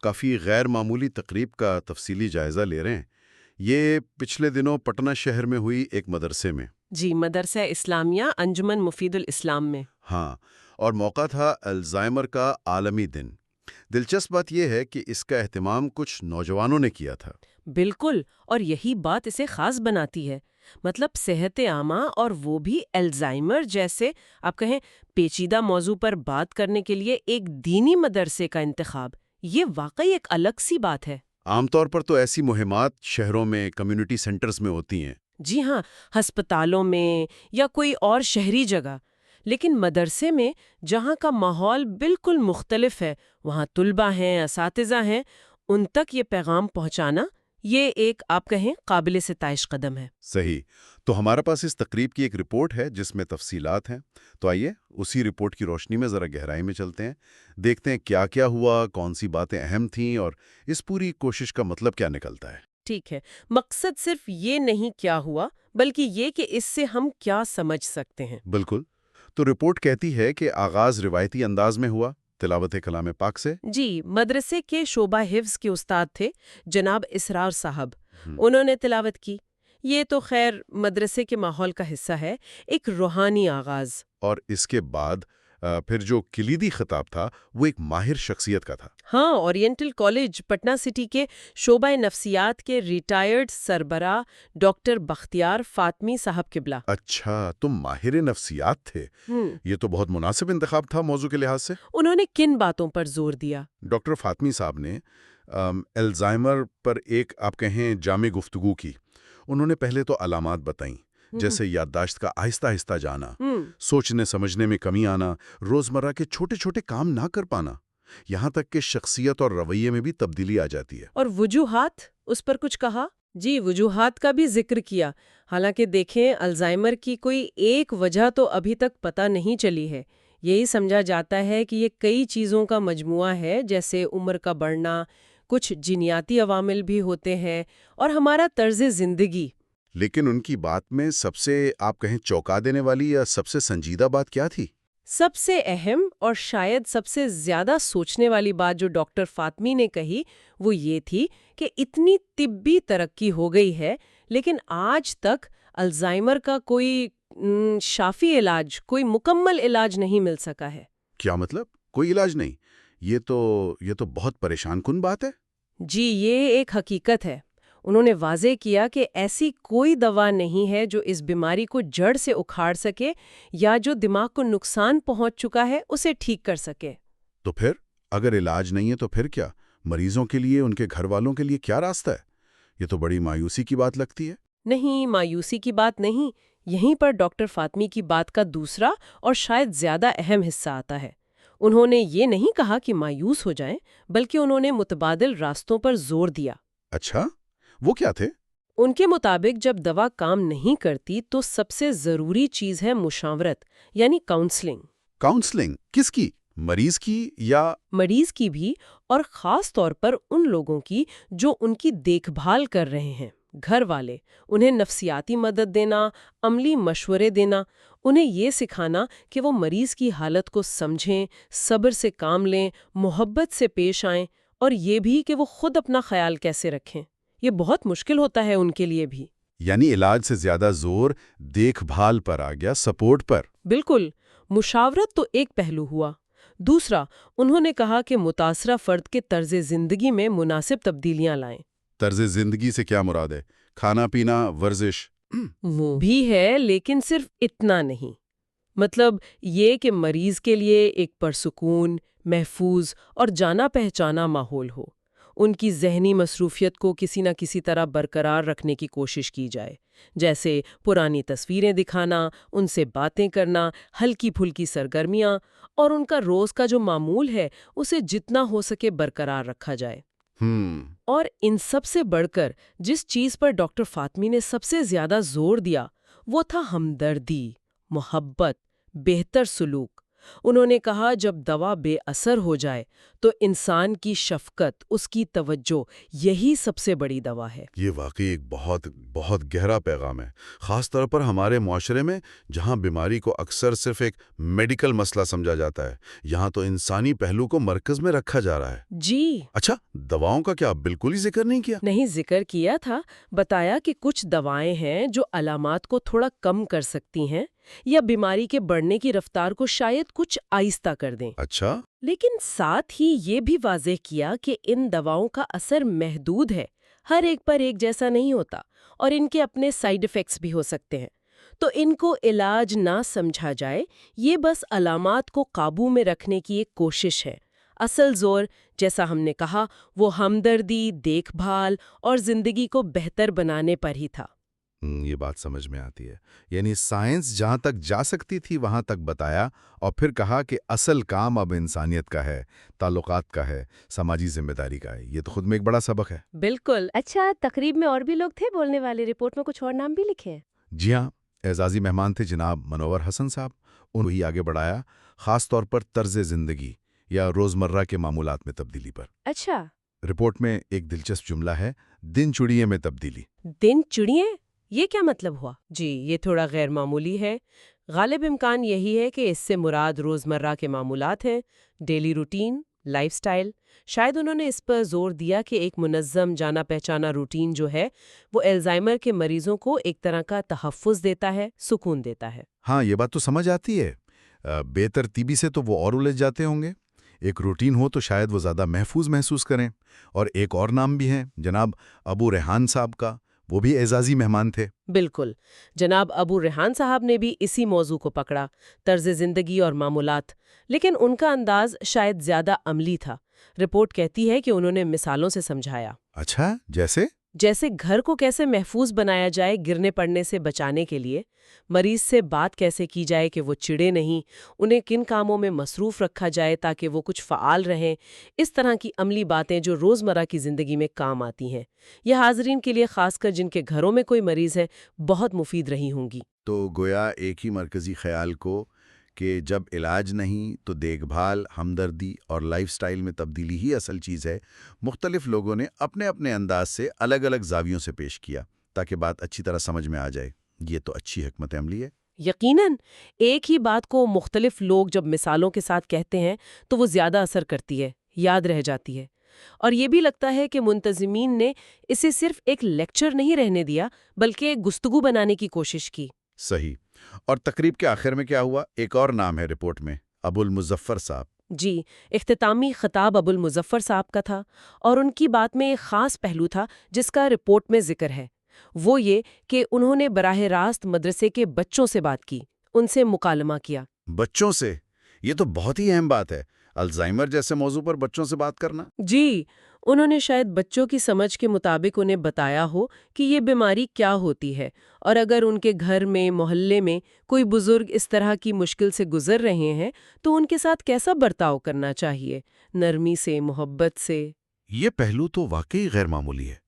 کافی غیر معمولی تقریب کا تفصیلی جائزہ لے رہے ہیں۔ یہ پچھلے دنوں پٹنہ شہر میں ہوئی ایک مدرسے میں۔ جی، مدرسہ اسلامیہ انجمن مفید الاسلام میں۔ ہاں، اور موقع تھا الزائمر کا عالمی دن۔ دلچسپ بات یہ ہے کہ اس کا اہتمام کچھ نوجوانوں نے کیا تھا۔ بالکل، اور یہی بات اسے خاص بناتی ہے۔ مطلب صحت عامہ اور وہ بھی الزائمر جیسے آپ کہیں پیچیدہ موضوع پر بات کرنے کے لیے ایک دینی مدرسے کا انتخاب، یہ واقعی ایک الگ سی بات ہے۔ عام طور پر تو ایسی مہمات شہروں میں کمیونٹی سینٹرز میں ہوتی ہیں۔ جی ہاں، ہسپتالوں میں یا کوئی اور شہری جگہ، لیکن مدرسے میں جہاں کا ماحول بالکل مختلف ہے، وہاں طلبہ ہیں، اساتذہ ہیں، ان تک یہ پیغام پہنچانا، یہ ایک آپ کہیں قابل ستائش قدم ہے۔ صحیح۔ تو ہمارے پاس اس تقریب کی ایک رپورٹ ہے جس میں تفصیلات ہیں۔ تو آئیے اسی رپورٹ کی روشنی میں ذرا گہرائی میں چلتے ہیں، دیکھتے ہیں کیا کیا ہوا، کون سی باتیں اہم تھیں اور اس پوری کوشش کا مطلب کیا نکلتا ہے۔ ٹھیک ہے، مقصد صرف یہ نہیں کیا ہوا، بلکہ یہ کہ اس سے ہم کیا سمجھ سکتے ہیں۔ بالکل۔ تو رپورٹ کہتی ہے کہ آغاز روایتی انداز میں ہوا، تلاوت کلام پاک سے۔ جی، مدرسے کے شعبہ حفظ کے استاد تھے جناب اسرار صاحب، انہوں نے تلاوت کی۔ یہ تو خیر مدرسے کے ماحول کا حصہ ہے، ایک روحانی آغاز۔ اور اس کے بعد پھر جو کلیدی خطاب تھا وہ ایک ماہر شخصیت کا تھا۔ ہاں، اورینٹل کالج پٹنہ سٹی کے شعبہ نفسیات کے ریٹائرڈ سربراہ ڈاکٹر بختیار فاطمی صاحب قبلہ۔ اچھا، تم ماہر نفسیات تھے۔ یہ تو بہت مناسب انتخاب تھا موضوع کے لحاظ سے۔ انہوں نے کن باتوں پر زور دیا؟ ڈاکٹر فاطمی صاحب نے الزائمر پر ایک آپ کہیں جامع گفتگو کی۔ انہوں نے پہلے تو علامات بتائیں، جیسے یادداشت کا آہستہ آہستہ جانا، سوچنے سمجھنے میں کمی آنا، روزمرہ کے چھوٹے چھوٹے کام نہ کر پانا، یہاں تک کہ شخصیت اور رویے میں بھی تبدیلی آ جاتی ہے۔ اور وجوہات، اس پر کچھ کہا؟ جی، وجوہات کا بھی ذکر کیا۔ حالانکہ دیکھیں، الزائمر کی کوئی ایک وجہ تو ابھی تک پتہ نہیں چلی ہے۔ یہی سمجھا جاتا ہے کہ یہ کئی چیزوں کا مجموعہ ہے، جیسے عمر کا بڑھنا، کچھ جینیاتی عوامل بھی ہوتے ہیں، اور ہمارا طرز زندگی۔ لیکن ان کی بات میں سب سے آپ کہیں چونکا دینے والی یا سب سے سنجیدہ بات کیا تھی؟ سب سے اہم اور شاید سب سے زیادہ سوچنے والی بات جو ڈاکٹر فاطمی نے کہی وہ یہ تھی کہ اتنی طبی ترقی ہو گئی ہے، لیکن آج تک الزائمر کا کوئی شافی علاج، کوئی مکمل علاج نہیں مل سکا ہے۔ کیا مطلب؟ کوئی علاج نہیں؟ یہ تو بہت پریشان کن بات ہے۔ جی، یہ ایک حقیقت ہے۔ انہوں نے واضح کیا کہ ایسی کوئی دوا نہیں ہے جو اس بیماری کو جڑ سے اکھاڑ سکے یا جو دماغ کو نقصان پہنچ چکا ہے اسے ٹھیک کر سکے۔ تو پھر اگر علاج نہیں ہے تو پھر کیا؟ مریضوں کے لیے، ان کے گھر والوں کے لیے کیا راستہ ہے؟ یہ تو بڑی مایوسی کی بات لگتی ہے۔ نہیں، مایوسی کی بات نہیں، یہیں پر ڈاکٹر فاطمی کی بات کا دوسرا اور شاید زیادہ اہم حصہ آتا ہے۔ انہوں نے یہ نہیں کہا کہ مایوس ہو جائیں، بلکہ انہوں نے متبادل راستوں پر زور دیا۔ اچھا، وہ کیا تھے؟ ان کے مطابق جب دوا کام نہیں کرتی تو سب سے ضروری چیز ہے مشاورت، یعنی کاؤنسلنگ۔ کاؤنسلنگ کس کی؟ مریض کی یا؟ مریض کی بھی، اور خاص طور پر ان لوگوں کی جو ان کی دیکھ بھال کر رہے ہیں، گھر والے، انہیں نفسیاتی مدد دینا، عملی مشورے دینا، انہیں یہ سکھانا کہ وہ مریض کی حالت کو سمجھیں، صبر سے کام لیں، محبت سے پیش آئیں، اور یہ بھی کہ وہ خود اپنا خیال کیسے رکھیں۔ یہ بہت مشکل ہوتا ہے ان کے لیے بھی۔ یعنی علاج سے زیادہ زور دیکھ بھال پر آ گیا، سپورٹ پر۔ بالکل، مشاورت تو ایک پہلو ہوا۔ دوسرا، انہوں نے کہا کہ متاثرہ فرد کے طرز زندگی میں مناسب تبدیلیاں لائیں۔ طرز زندگی سے کیا مراد ہے؟ کھانا پینا، ورزش؟ وہ بھی ہے، لیکن صرف اتنا نہیں۔ مطلب یہ کہ مریض کے لیے ایک پرسکون، محفوظ اور جانا پہچانا ماحول ہو۔ ان کی ذہنی مصروفیت کو کسی نہ کسی طرح برقرار رکھنے کی کوشش کی جائے، جیسے پرانی تصویریں دکھانا، ان سے باتیں کرنا، ہلکی پھلکی سرگرمیاں، اور ان کا روز کا جو معمول ہے اسے جتنا ہو سکے برقرار رکھا جائے۔ اور ان سب سے بڑھ کر جس چیز پر ڈاکٹر فاطمی نے سب سے زیادہ زور دیا وہ تھا ہمدردی، محبت، بہتر سلوک۔ انہوں نے کہا جب دوا بے اثر ہو جائے تو انسان کی شفقت، اس کی توجہ، یہی سب سے بڑی دوا ہے۔ یہ واقعی ایک بہت بہت گہرا پیغام ہے، خاص طور پر ہمارے معاشرے میں جہاں بیماری کو اکثر صرف ایک میڈیکل مسئلہ سمجھا جاتا ہے، یہاں تو انسانی پہلو کو مرکز میں رکھا جا رہا ہے۔ جی اچھا، دواؤں کا کیا بالکل ہی ذکر نہیں کیا؟ نہیں، ذکر کیا تھا، بتایا کہ کچھ دوائیں ہیں جو علامات کو تھوڑا کم کر سکتی ہیں یا بیماری کے بڑھنے کی رفتار کو شاید کچھ آہستہ کر دیں۔ اچھا، لیکن ساتھ ہی یہ بھی واضح کیا کہ ان دواؤں کا اثر محدود ہے، ہر ایک پر ایک جیسا نہیں ہوتا اور ان کے اپنے سائیڈ ایفیکٹس بھی ہو سکتے ہیں۔ تو ان کو علاج نہ سمجھا جائے، یہ بس علامات کو قابو میں رکھنے کی ایک کوشش ہے۔ اصل زور، جیسا ہم نے کہا، وہ ہمدردی، دیکھ بھال اور زندگی کو بہتر بنانے پر ہی تھا۔ یہ بات سمجھ میں آتی ہے، یعنی سائنس جہاں تک جا سکتی تھی وہاں تک بتایا، اور پھر کہا کہ اصل کام اب انسانیت کا ہے، تعلقات کا ہے، سماجی ذمہ داری کا ہے۔ یہ تو خود میں ایک بڑا سبق ہے۔ بالکل۔ اچھا، تقریب میں اور بھی لوگ تھے بولنے والے، رپورٹ میں کچھ اور نام بھی لکھے ہیں؟ جی ہاں، اعزازی مہمان تھے جناب منور حسن صاحب، انہوں ہی آگے بڑھایا، خاص طور پر طرز زندگی یا روزمرہ کے معمولات میں تبدیلی پر۔ اچھا، رپورٹ میں ایک دلچسپ جملہ ہے، دن چڑیے میں تبدیلی۔ دن چڑیے، یہ کیا مطلب ہوا؟ جی، یہ تھوڑا غیر معمولی ہے۔ غالب امکان یہی ہے کہ اس سے مراد روزمرہ کے معمولات ہیں، ڈیلی روٹین، لائف سٹائل۔ شاید انہوں نے اس پر زور دیا کہ ایک منظم جانا پہچانا روٹین جو ہے وہ الزائمر کے مریضوں کو ایک طرح کا تحفظ دیتا ہے، سکون دیتا ہے۔ ہاں، یہ بات تو سمجھ آتی ہے۔ بے ترتیبی سے تو وہ اور الجھ جاتے ہوں گے، ایک روٹین ہو تو شاید وہ زیادہ محفوظ محسوس کریں۔ اور ایک اور نام بھی ہے جناب ابو ریحان صاحب کا، وہ بھی اعزازی مہمان تھے۔ بالکل، جناب ابو ریحان صاحب نے بھی اسی موضوع کو پکڑا، طرز زندگی اور معمولات، لیکن ان کا انداز شاید زیادہ عملی تھا۔ رپورٹ کہتی ہے کہ انہوں نے مثالوں سے سمجھایا، اچھا، جیسے گھر کو کیسے محفوظ بنایا جائے گرنے پڑنے سے بچانے کے لیے، مریض سے بات کیسے کی جائے کہ وہ چڑے نہیں، انہیں کن کاموں میں مصروف رکھا جائے تاکہ وہ کچھ فعال رہیں، اس طرح کی عملی باتیں جو روزمرہ کی زندگی میں کام آتی ہیں۔ یہ حاضرین کے لیے، خاص کر جن کے گھروں میں کوئی مریض ہے، بہت مفید رہی ہوں گی۔ تو گویا ایک ہی مرکزی خیال کو کہ جب علاج نہیں تو دیکھ بھال، ہمدردی اور لائف سٹائل میں تبدیلی ہی اصل چیز ہے، مختلف لوگوں نے اپنے اپنے انداز سے الگ الگ زاویوں سے پیش کیا تاکہ بات اچھی طرح سمجھ میں آ جائے۔ یہ تو اچھی حکمت عملی ہے۔ یقیناً، ایک ہی بات کو مختلف لوگ جب مثالوں کے ساتھ کہتے ہیں تو وہ زیادہ اثر کرتی ہے، یاد رہ جاتی ہے۔ اور یہ بھی لگتا ہے کہ منتظمین نے اسے صرف ایک لیکچر نہیں رہنے دیا، بلکہ ایک گفتگو بنانے کی کوشش کی۔ صحیح۔ اور تقریب کے آخر میں کیا ہوا؟ ایک اور نام ہے رپورٹ میں، ابو المظفر صاحب۔ جی، اختتامی خطاب ابو المظفر صاحب کا تھا، اور ان کی بات میں ایک خاص پہلو تھا جس کا رپورٹ میں ذکر ہے۔ وہ یہ کہ انہوں نے براہ راست مدرسے کے بچوں سے بات کی، ان سے مکالمہ کیا۔ بچوں سے؟ یہ تو بہت ہی اہم بات ہے، الزائمر جیسے موضوع پر بچوں سے بات کرنا۔ جی، انہوں نے شاید بچوں کی سمجھ کے مطابق انہیں بتایا ہو کہ یہ بیماری کیا ہوتی ہے، اور اگر ان کے گھر میں، محلے میں کوئی بزرگ اس طرح کی مشکل سے گزر رہے ہیں تو ان کے ساتھ کیسا برتاؤ کرنا چاہیے، نرمی سے، محبت سے۔ یہ پہلو تو واقعی غیر معمولی ہے۔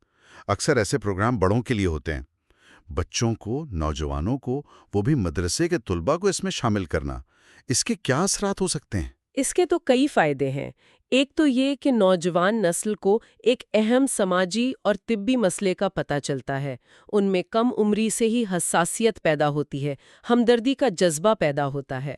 اکثر ایسے پروگرام بڑوں کے لیے ہوتے ہیں، بچوں کو، نوجوانوں کو، وہ بھی مدرسے کے طلباء کو اس میں شامل کرنا، اس کے کیا اثرات ہو سکتے ہیں؟ اس کے تو کئی فائدے ہیں۔ ایک تو یہ کہ نوجوان نسل کو ایک اہم سماجی اور طبی مسئلے کا پتہ چلتا ہے، ان میں کم عمری سے ہی حساسیت پیدا ہوتی ہے، ہمدردی کا جذبہ پیدا ہوتا ہے۔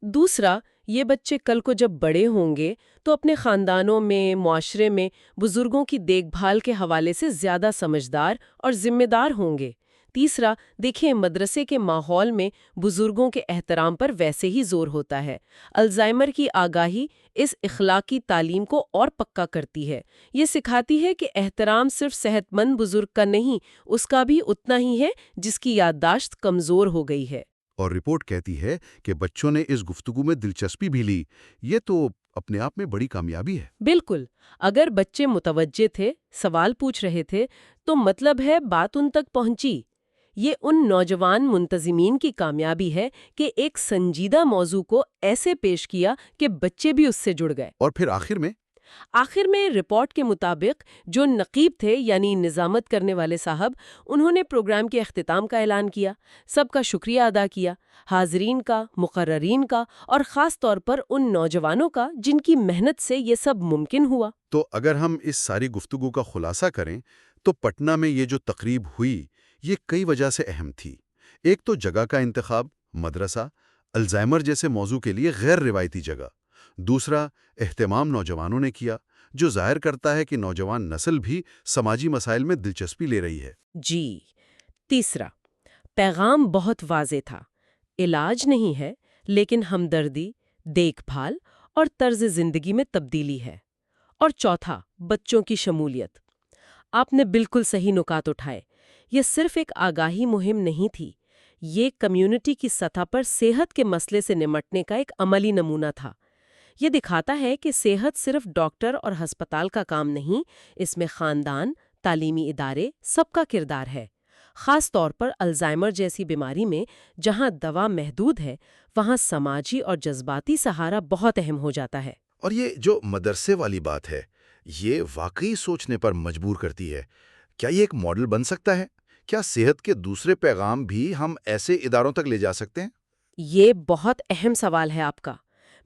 دوسرا، یہ بچے کل کو جب بڑے ہوں گے تو اپنے خاندانوں میں، معاشرے میں بزرگوں کی دیکھ بھال کے حوالے سے زیادہ سمجھدار اور ذمہ دار ہوں گے۔ تیسرا، دیکھیں، مدرسے کے ماحول میں بزرگوں کے احترام پر ویسے ہی زور ہوتا ہے۔ الزائمر کی آگاہی اس اخلاقی تعلیم کو اور پکا کرتی ہے۔ یہ سکھاتی ہے کہ احترام صرف صحت مند بزرگ کا نہیں، اس کا بھی اتنا ہی ہے جس کی یادداشت کمزور ہو گئی ہے۔ اور رپورٹ کہتی ہے کہ بچوں نے اس گفتگو میں دلچسپی بھی لی۔ یہ تو اپنے آپ میں بڑی کامیابی ہے۔ بالکل، اگر بچے متوجہ تھے، سوال پوچھ رہے تھے، تو مطلب ہے بات ان تک پہنچی۔ یہ ان نوجوان منتظمین کی کامیابی ہے کہ ایک سنجیدہ موضوع کو ایسے پیش کیا کہ بچے بھی اس سے جڑ گئے۔ اور پھر آخر میں آخر میں رپورٹ کے مطابق جو نقیب تھے یعنی نظامت کرنے والے صاحب، انہوں نے پروگرام کے اختتام کا اعلان کیا، سب کا شکریہ ادا کیا، حاضرین کا، مقررین کا اور خاص طور پر ان نوجوانوں کا جن کی محنت سے یہ سب ممکن ہوا۔ تو اگر ہم اس ساری گفتگو کا خلاصہ کریں تو پٹنہ میں یہ جو تقریب ہوئی یہ کئی وجہ سے اہم تھی۔ ایک تو جگہ کا انتخاب، مدرسہ، الزائمر جیسے موضوع کے لیے غیر روایتی جگہ۔ دوسرا، اہتمام نوجوانوں نے کیا، جو ظاہر کرتا ہے کہ نوجوان نسل بھی سماجی مسائل میں دلچسپی لے رہی ہے۔ جی۔ تیسرا، پیغام بہت واضح تھا، علاج نہیں ہے لیکن ہمدردی، دیکھ بھال اور طرز زندگی میں تبدیلی ہے۔ اور چوتھا، بچوں کی شمولیت۔ آپ نے بالکل صحیح نکات اٹھائے، یہ صرف ایک آگاہی مہم نہیں تھی، یہ کمیونٹی کی سطح پر صحت کے مسئلے سے نمٹنے کا ایک عملی نمونہ تھا۔ یہ دکھاتا ہے کہ صحت صرف ڈاکٹر اور ہسپتال کا کام نہیں، اس میں خاندان، تعلیمی ادارے، سب کا کردار ہے۔ خاص طور پر الزائمر جیسی بیماری میں جہاں دوا محدود ہے، وہاں سماجی اور جذباتی سہارا بہت اہم ہو جاتا ہے۔ اور یہ جو مدرسے والی بات ہے، یہ واقعی سوچنے پر مجبور کرتی ہے۔ کیا یہ ایک ماڈل بن سکتا ہے؟ کیا صحت کے دوسرے پیغام بھی ہم ایسے اداروں تک لے جا سکتے ہیں؟ یہ بہت اہم سوال ہے آپ کا۔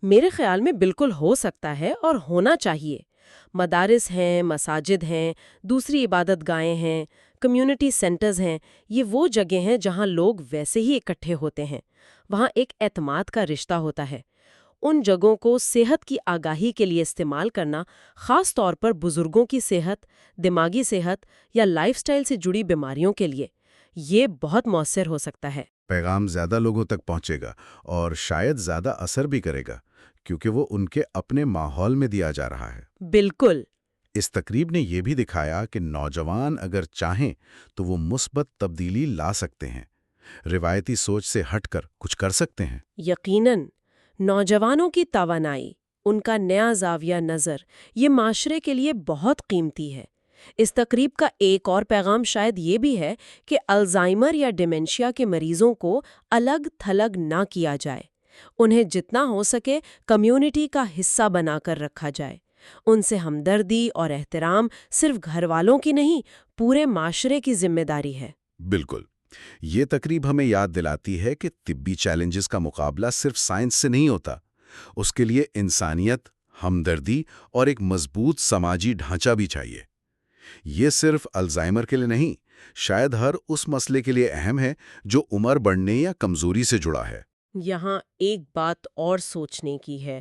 میرے خیال میں بالکل ہو سکتا ہے اور ہونا چاہیے۔ مدارس ہیں، مساجد ہیں، دوسری عبادت گاہیں ہیں، کمیونٹی سینٹرز ہیں، یہ وہ جگہ ہیں جہاں لوگ ویسے ہی اکٹھے ہوتے ہیں۔ وہاں ایک اعتماد کا رشتہ ہوتا ہے۔ ان جگہوں کو صحت کی آگاہی کے لیے استعمال کرنا، خاص طور پر بزرگوں کی صحت، دماغی صحت یا لائف سٹائل سے جڑی بیماریوں کے لیے، یہ بہت مؤثر ہو سکتا ہے۔ پیغام زیادہ لوگوں تک پہنچے گا اور شاید زیادہ اثر بھی کرے گا، کیونکہ وہ ان کے اپنے ماحول میں دیا جا رہا ہے۔ بالکل۔ اس تقریب نے یہ بھی دکھایا کہ نوجوان اگر چاہیں تو وہ مثبت تبدیلی لا سکتے ہیں، روایتی سوچ سے ہٹ کر کچھ کر سکتے ہیں۔ یقیناً، نوجوانوں کی توانائی، ان کا نیا زاویہ نظر، یہ معاشرے کے لیے بہت قیمتی ہے۔ اس تقریب کا ایک اور پیغام شاید یہ بھی ہے کہ الزائمر یا ڈیمنشیا کے مریضوں کو الگ تھلگ نہ کیا جائے، انہیں جتنا ہو سکے کمیونٹی کا حصہ بنا کر رکھا جائے۔ ان سے ہمدردی اور احترام صرف گھر والوں کی نہیں، پورے معاشرے کی ذمہ داری ہے۔ بالکل۔ یہ تقریب ہمیں یاد دلاتی ہے کہ طبی چیلنجز کا مقابلہ صرف سائنس سے نہیں ہوتا، اس کے لیے انسانیت، ہمدردی اور ایک مضبوط سماجی ڈھانچہ بھی چاہیے۔ یہ صرف الزائمر کے لیے نہیں، شاید ہر اس مسئلے کے لیے اہم ہے جو عمر بڑھنے یا کمزوری سے جڑا ہے۔ یہاں ایک بات اور سوچنے کی ہے،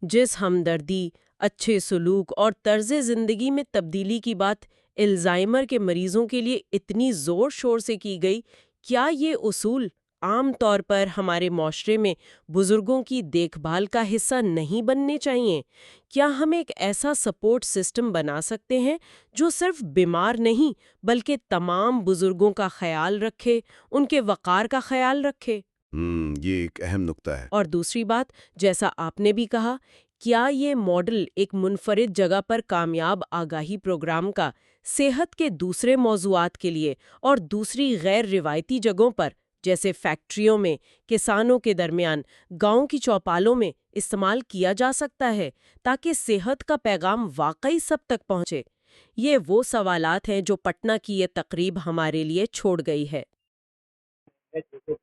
جس ہمدردی، اچھے سلوک اور طرز زندگی میں تبدیلی کی بات الزائمر کے مریضوں کے لیے اتنی زور شور سے کی گئی، کیا یہ اصول عام طور پر ہمارے معاشرے میں بزرگوں کی دیکھ بھال کا حصہ نہیں بننے چاہیے؟ کیا ہم ایک ایسا سپورٹ سسٹم بنا سکتے ہیں جو صرف بیمار نہیں بلکہ تمام بزرگوں کا خیال رکھے، ان کے وقار کا خیال رکھے؟ یہ ایک اہم نکتہ ہے۔ اور دوسری بات، جیسا آپ نے بھی کہا، کیا یہ ماڈل ایک منفرد جگہ پر کامیاب آگاہی پروگرام کا صحت کے دوسرے موضوعات کے لیے اور دوسری غیر روایتی جگہوں پر جیسے فیکٹریوں میں، کسانوں کے درمیان، گاؤں کی چوپالوں میں استعمال کیا جا سکتا ہے تاکہ صحت کا پیغام واقعی سب تک پہنچے؟ یہ وہ سوالات ہیں جو پٹنہ کی یہ تقریب ہمارے لیے چھوڑ گئی ہے۔